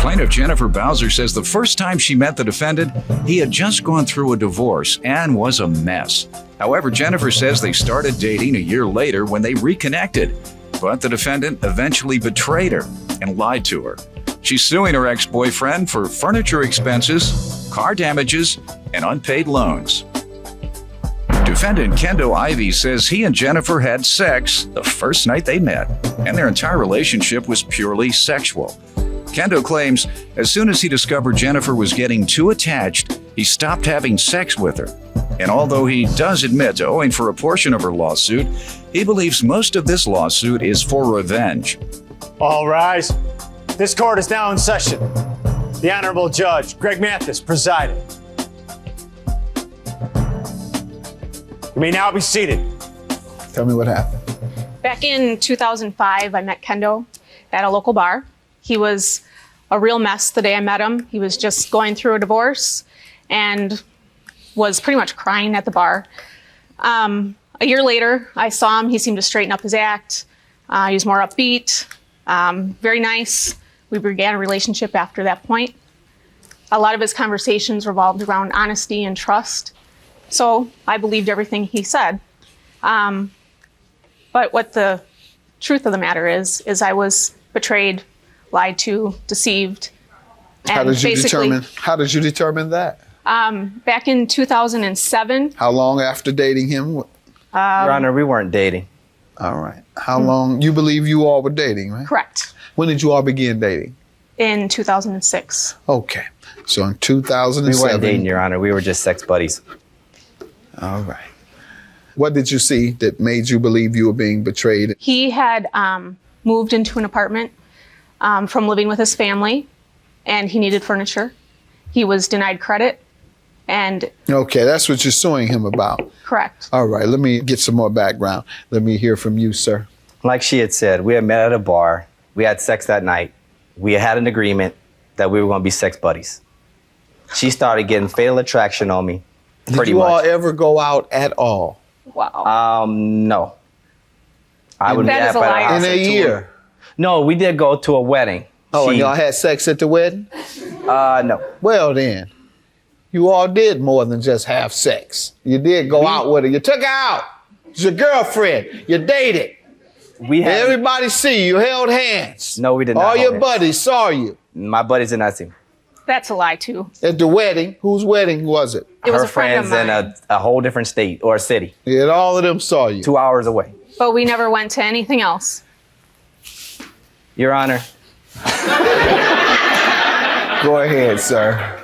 Plaintiff Jennifer Bowser says the first time she met the defendant, he had just gone through a divorce and was a mess. However, Jennifer says they started dating a year later when they reconnected, but the defendant eventually betrayed her and lied to her. She's suing her ex-boyfriend for furniture expenses, car damages, and unpaid loans. Defendant Kendo Ivey says he and Jennifer had sex the first night they met, and their entire relationship was purely sexual. Kendo claims as soon as he discovered Jennifer was getting too attached, he stopped having sex with her. And although he does admit to owing for a portion of her lawsuit, he believes most of this lawsuit is for revenge. All rise. This court is now in session. The Honorable Judge Greg Mathis presiding. You may now be seated. Tell me what happened. Back in 2005, I met Kendo at a local bar. He was a real mess the day I met him. He was just going through a divorce and was pretty much crying at the bar. A year later, I saw him. He seemed to straighten up his act. He was more upbeat, very nice. We began a relationship after that point. A lot of his conversations revolved around honesty and trust. So I believed everything he said. But what the truth of the matter is I was betrayed, lied to, deceived. And How did you determine that? Back in 2007. How long after dating him? Your Honor, we weren't dating. All right. How long? You believe you all were dating, right? Correct. When did you all begin dating? In 2006. Okay. So in 2007. We weren't dating, Your Honor. We were just sex buddies. All right. What did you see that made you believe you were being betrayed? He had moved into an apartment from living with his family, and he needed furniture. He was denied credit, and... Okay, that's what you're suing him about. Correct. All right, let me get some more background. Let me hear from you, sir. Like she had said, we had met at a bar. We had sex that night. We had an agreement that we were going to be sex buddies. She started getting fatal attraction on me, pretty much. Did you all ever go out at all? Wow. No. I would that is a lie. In a year? No, we did go to a wedding. Oh, and y'all had sex at the wedding? No. Well then, you all did more than just have sex. You did go out with her. You took her out. She's your girlfriend. You dated. Everybody see you held hands. No, we did not. All your buddies saw you. My buddies did not see me. That's a lie too. At the wedding, whose wedding was it? It was Her a friend of friends in a whole different state or city. Yeah, and all of them saw you. 2 hours away. But we never went to anything else. Your Honor. Go ahead, sir.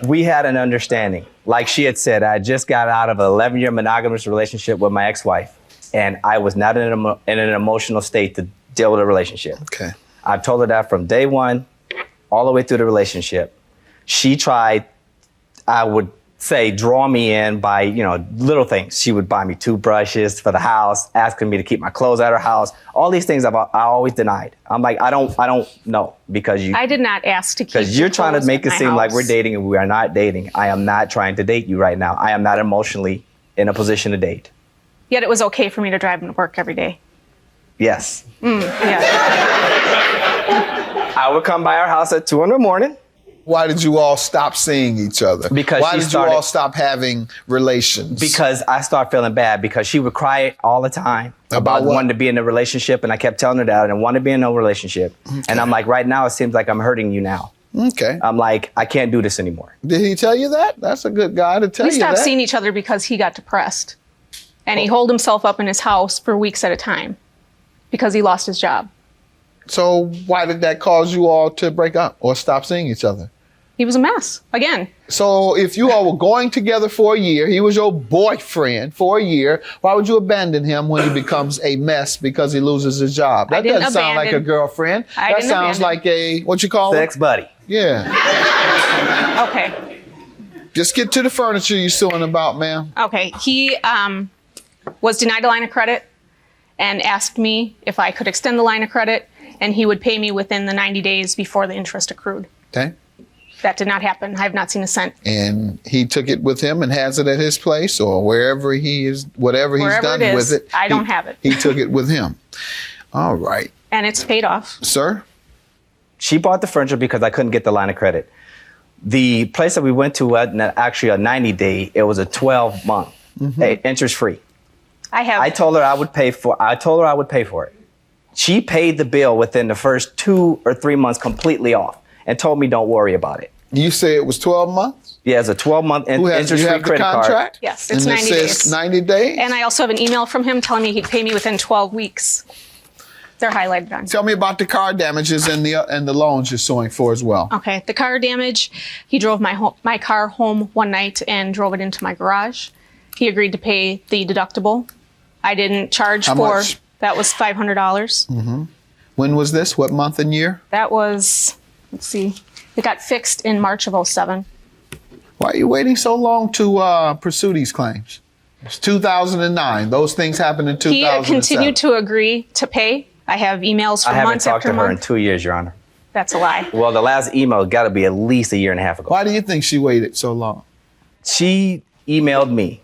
We had an understanding. Like she had said, I just got out of an 11-year monogamous relationship with my ex-wife, and I was not in an emotional state to deal with a relationship. Okay. I've told her that from day one, all the way through the relationship. She tried, I would say, draw me in by, little things. She would buy me toothbrushes for the house, asking me to keep my clothes at her house. All these things I always denied. I'm like, I don't know, because I did not ask to keep. Because you're trying to make it seem like we're dating and we are not dating. I am not trying to date you right now. I am not emotionally in a position to date. Yet it was okay for me to drive him to work every day. Yes. Yeah. I would come by our house at 2 in the morning. Why did you all stop seeing each other? Because Why did you all stop having relations? Because I started feeling bad, because she would cry all the time About what? wanting to be in a relationship, and I kept telling her that I didn't want to be in no relationship. Okay. And I'm like, right now it seems like I'm hurting you now. Okay. I'm like, I can't do this anymore. Did he tell you that? That's a good guy to tell you that. We stopped seeing each other because he got depressed. And he holed himself up in his house for weeks at a time because he lost his job. So why did that cause you all to break up or stop seeing each other? He was a mess, again. So if you all were going together for a year, he was your boyfriend for a year, why would you abandon him when he becomes a mess because he loses his job? That doesn't sound like a girlfriend. That sounds like a, what you call it? Sex buddy. Yeah. Okay. Just get to the furniture you're suing about, ma'am. Okay. He was denied a line of credit and asked me if I could extend the line of credit, and he would pay me within the 90 days before the interest accrued. Okay. That did not happen. I have not seen a cent. And he took it with him and has it at his place or wherever he is, whatever he's done with it. I don't have it. He took it with him. All right. And it's paid off. Sir? She bought the furniture because I couldn't get the line of credit. The place that we went to, actually a 90-day, it was a 12-month, interest-free. I told her I would pay for it. She paid the bill within the first 2 or 3 months completely off and told me don't worry about it. You say it was 12 months? Yeah, it's a 12-month interest-free credit card. Yes, it's 90 days. Says 90 days? And I also have an email from him telling me he'd pay me within 12 weeks. They're highlighted on. Tell me about the car damages and the loans you're suing for as well. Okay, the car damage, he drove my car home one night and drove it into my garage. He agreed to pay the deductible. I didn't charge How for, much? That was $500. When was this? What month and year? That was, let's see, it got fixed in March of 07. Why are you waiting so long to pursue these claims? It's 2009. Those things happened in 2007. He continued to agree to pay. I have emails from months after months. I haven't talked to her in 2 years, Your Honor. That's a lie. Well, the last email got to be at least a year and a half ago. Why do you think she waited so long? She emailed me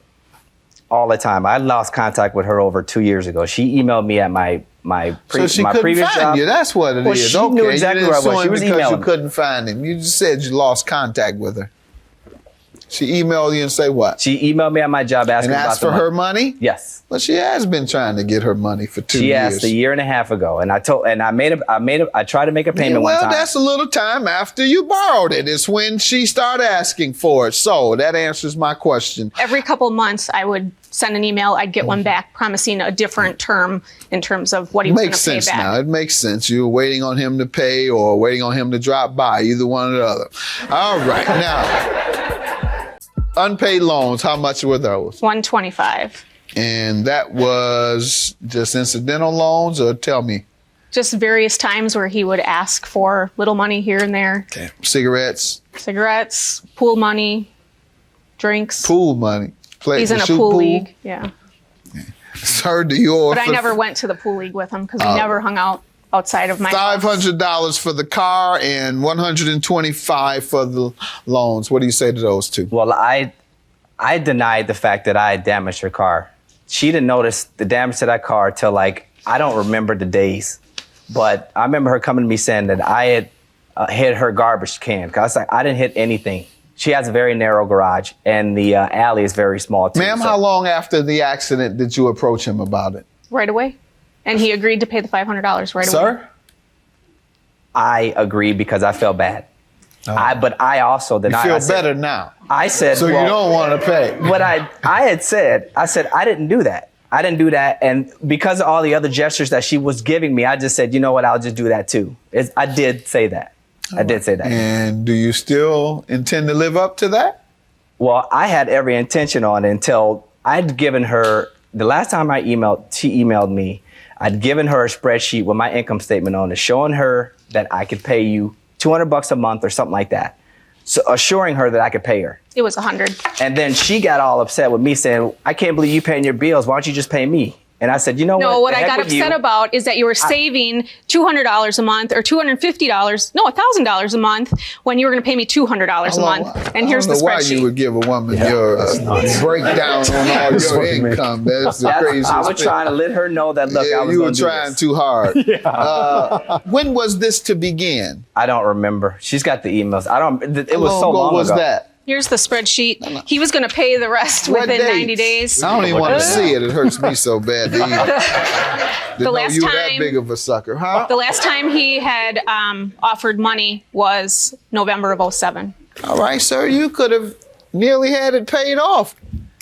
all the time. I lost contact with her over 2 years ago. She emailed me at my So she couldn't previous find job. you. That's what it Well, is. she Okay, knew exactly you where I didn't was. sue She him was because emailing you me. couldn't find him. You just said you lost contact with her. She emailed you and say what? She emailed me at my job asking And about asked the for money. her money? Yes. Well, she has been trying to get her money for 2 years. She asked a year and a half ago, and I tried to make a payment one time. Well, that's a little time after you borrowed it. It's when she started asking for it. So that answers my question. Every couple months, I would send an email. I'd get one back promising a different term in terms of what he was going Makes to pay sense back. now. It makes sense. You were waiting on him to pay or waiting on him to drop by, either one or the other. All right. Now, unpaid loans, how much were those? $125. And that was just incidental loans, or tell me? Just various times where he would ask for little money here and there. Okay. Cigarettes, Cigarettes, pool money, drinks. pool money. He's in a shoot pool league. Yeah. Sir, do you offer But I never went to the pool league with him because we never hung out outside of my house. $500 for the car and $125 for the loans? What do you say to those two? Well, I denied the fact that I had damaged her car. She didn't notice the damage to that car till I don't remember the days. But I remember her coming to me saying that I had hit her garbage can. Cause I was like, I didn't hit anything. She has a very narrow garage, and the alley is very small, too. Ma'am, how long after the accident did you approach him about it? Right away. And he agreed to pay the $500 right away. Sir? I agreed because I felt bad. But I also You denied. feel better now. I said, So well, you don't want to pay. What I said, I didn't do that. I didn't do that. And because of all the other gestures that she was giving me, I just said, you know what, I'll just do that too. I did say that. I did say that. And do you still intend to live up to that? Well, I had every intention on it until I'd given her, the last time she emailed me, I'd given her a spreadsheet with my income statement on it, showing her that I could pay you $200 a month or something like that. So assuring her that I could pay her. It was $100. And then she got all upset with me saying, I can't believe you paying your bills. Why don't you just pay me? And I said, you know what? No, what The I heck got with upset you. about is that you were saving $200 a month or $250, no, $1,000 a month when you were going to pay me $200 a month. And here's the I don't know why spreadsheet. you would give a woman your breakdown on all your income. That's the craziest I was thing. trying to let her know that, look, I was you were gonna do trying this. too hard. When was this to begin? I don't remember. She's got the emails. It was How so long long ago was ago. that? Here's the spreadsheet. He was going to pay the rest What within 90 dates? days. I don't even want to see it. It hurts me so bad to even The last you were that time- big of a sucker, huh? The last time he had offered money was November of 07. All right, sir, you could have nearly had it paid off.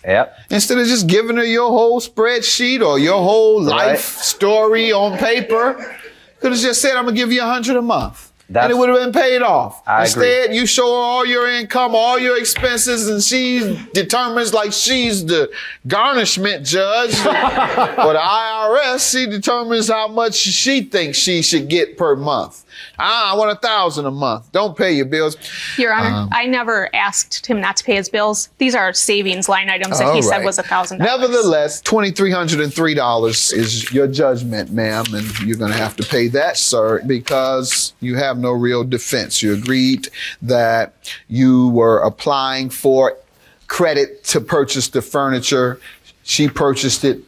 Yep. Instead of just giving her your whole spreadsheet or your whole life story on paper, could have just said, I'm going to give you $100 a month. And it would have been paid off. I Instead, agree. you show her all your income, all your expenses, and she determines like she's the garnishment judge. For the IRS, she determines how much she thinks she should get per month. I want $1,000 a month. Don't pay your bills. Your Honor, I never asked him not to pay his bills. These are savings line items that he said was $1,000. Nevertheless, $2,303 is your judgment, ma'am, and you're going to have to pay that, sir, because you have no real defense. You agreed that you were applying for credit to purchase the furniture. She purchased it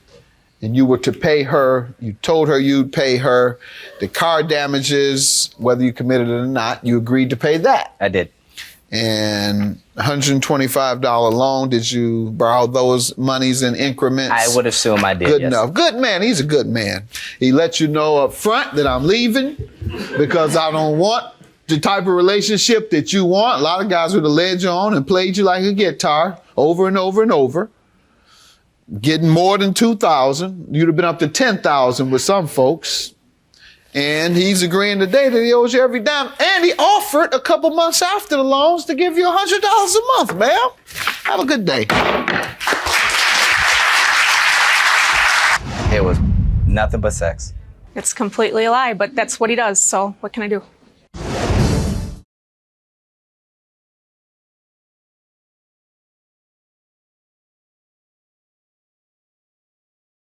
and you were to pay her, you told her you'd pay her the car damages, whether you committed it or not, you agreed to pay that. I did. And $125 loan, did you borrow those monies in increments? I would assume I did. Good yes. enough. Good man. He's a good man. He let you know up front that I'm leaving because I don't want the type of relationship that you want. A lot of guys would have led you on and played you like a guitar over and over and over. Getting more than 2,000. You'd have been up to 10,000 with some folks. And he's agreeing today that he owes you every dime. And he offered a couple months after the loans to give you $100 a month, ma'am. Have a good day. It was nothing but sex. It's completely a lie, but that's what he does. So what can I do?